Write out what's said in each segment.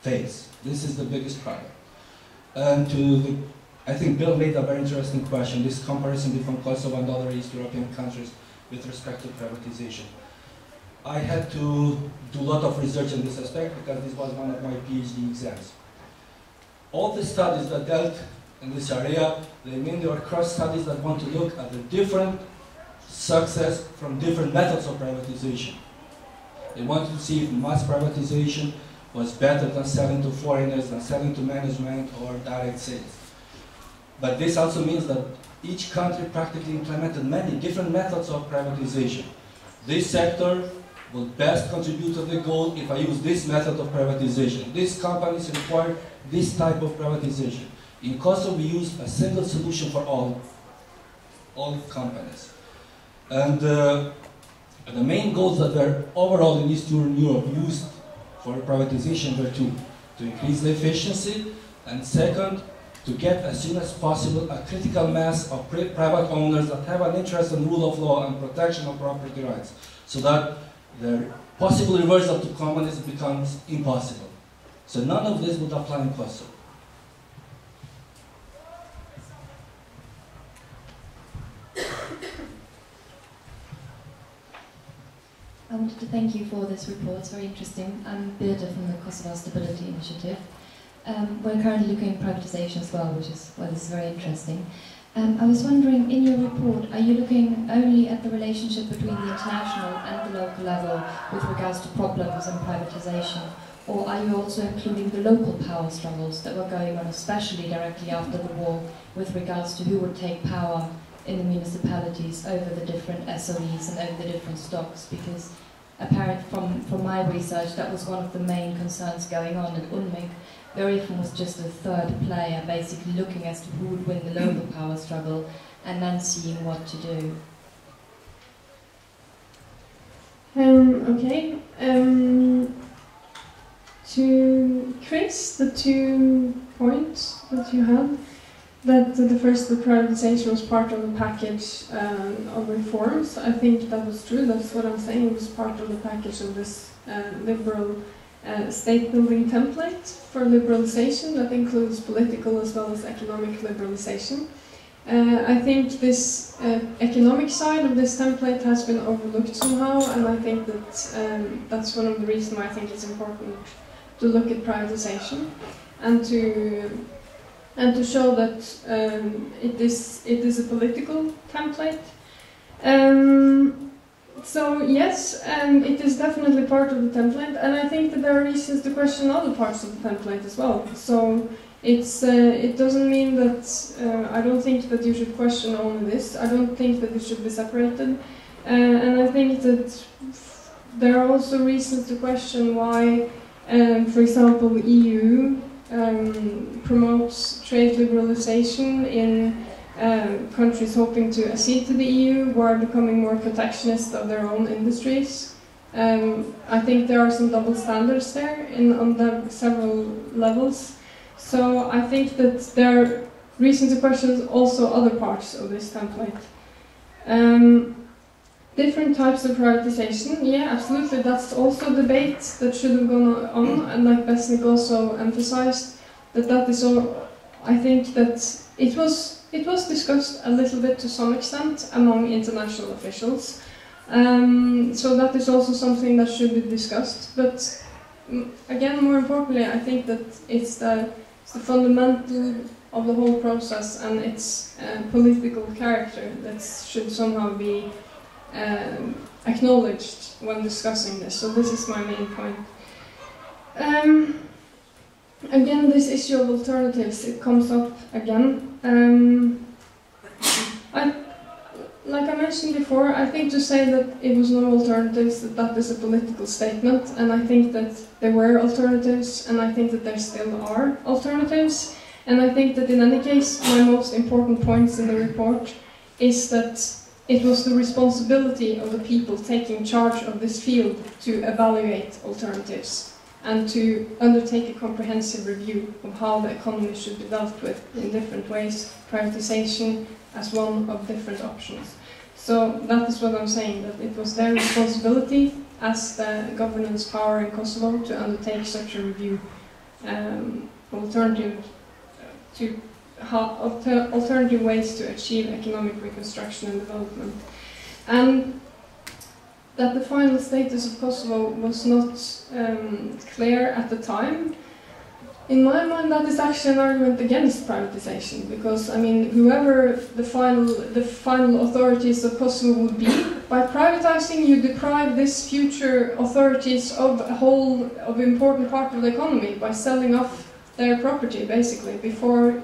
phase. This is the biggest problem. And I think Bill made a very interesting question, this comparison between Kosovo and other East European countries with respect to privatization. I had to do a lot of research in this aspect because this was one of my PhD exams. All the studies that dealt in this area, they mainly are cross studies that want to look at the different success from different methods of privatization. They wanted to see if mass privatization was better than selling to foreigners, than selling to management or direct sales. But this also means that each country practically implemented many different methods of privatization. This sector will best contribute to the goal if I use this method of privatization. These companies require this type of privatization. In Kosovo, we used a single solution for all companies. And the main goals that were overall in Eastern Europe used for privatization were two: to increase the efficiency, and second, to get as soon as possible a critical mass of private owners that have an interest in rule of law and protection of property rights, so that the possible reversal to communism becomes impossible. So none of this would apply in Kosovo. I wanted to thank you for this report. It's very interesting. I'm Rita from the Kosovo Stability Initiative. We're currently looking at privatization as well, which is why this is very interesting. I was wondering, in your report, are you looking only at the relationship between the international and the local level with regards to problems and privatization? Or are you also including the local power struggles that were going on, especially directly after the war, with regards to who would take power in the municipalities over the different SOEs and over the different stocks? Because apparently from my research, that was one of the main concerns going on at UNMIK. Very often was just a third player, basically looking as to who would win the local power struggle and then seeing what to do. Okay. To Chris, the 2 points that you had, that the first, the privatization was part of the package of reforms. I think that was true. That's what I'm saying. It was part of the package of this liberal state-building template for liberalization that includes political as well as economic liberalization. I think this economic side of this template has been overlooked somehow, and I think that that's one of the reasons why I think it's important to look at privatization and to show that it is a political template. So yes, it is definitely part of the template, and I think that there are reasons to question other parts of the template as well. So it doesn't mean that I don't think that you should question only this. I don't think that it should be separated, and I think that there are also reasons to question why, for example, the EU promotes trade liberalization in countries hoping to accede to the EU, who are becoming more protectionist of their own industries. I think there are some double standards there on several levels. So I think that there are reasons to question also other parts of this template. Different types of privatization, yeah, absolutely, that's also a debate that should have gone on, and like Besnik also emphasized, that is all. I think that it was discussed a little bit to some extent among international officials, so that is also something that should be discussed. But again, more importantly, I think that it's the fundamental of the whole process and its political character that should somehow be acknowledged when discussing this. So this is my main point. Again, this issue of alternatives, it comes up again. Like I mentioned before, I think to say that it was no alternatives, that is a political statement, and I think that there were alternatives, and I think that there still are alternatives, and I think that in any case, my most important points in the report is that it was the responsibility of the people taking charge of this field to evaluate alternatives and to undertake a comprehensive review of how the economy should be dealt with in different ways, privatization as one of different options. So that is what I'm saying, that it was their responsibility as the governance power in Kosovo to undertake such a review. Alternative ways to achieve economic reconstruction and development. And that the final status of Kosovo was not clear at the time. In my mind, that is actually an argument against privatization, because I mean, whoever the final authorities of Kosovo would be, by privatizing you deprive these future authorities of a whole important part of the economy by selling off their property, basically, before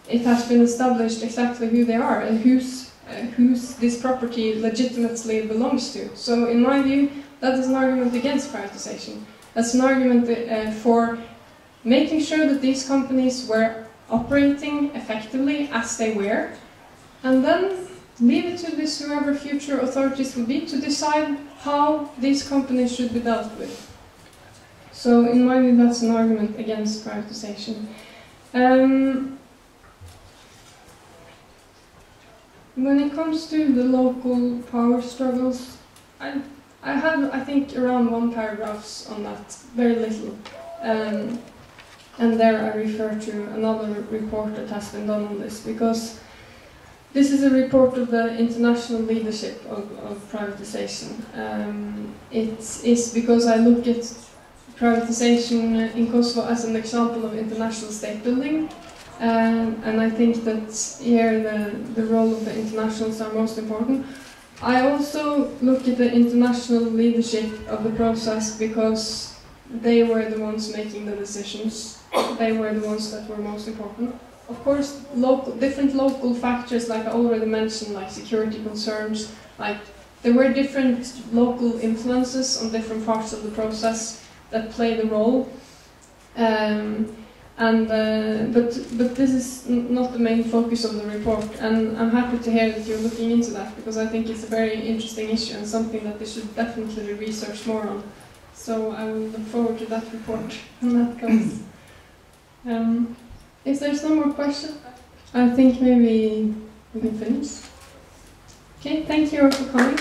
it has been established exactly who they are and whose this property legitimately belongs to. So, in my view, that is an argument against privatization. That's an argument for making sure that these companies were operating effectively as they were, and then leave it to this whoever future authorities will be to decide how these companies should be dealt with. So, in my view, that's an argument against privatization. When it comes to the local power struggles, I have, I think, around 1 paragraph on that, very little. And there I refer to another report that has been done on this, because this is a report of the international leadership of privatization. It is because I look at privatization in Kosovo as an example of international state building, and I think that here the role of the internationals are most important. I also look at the international leadership of the process because they were the ones making the decisions. They were the ones that were most important. Of course, different local factors, like I already mentioned, like security concerns, like there were different local influences on different parts of the process that played a role. But this is not the main focus of the report, and I'm happy to hear that you're looking into that, because I think it's a very interesting issue and something that they should definitely research more on. So I will look forward to that report when that comes. If there's no more questions, I think maybe we can finish. Okay, thank you all for coming.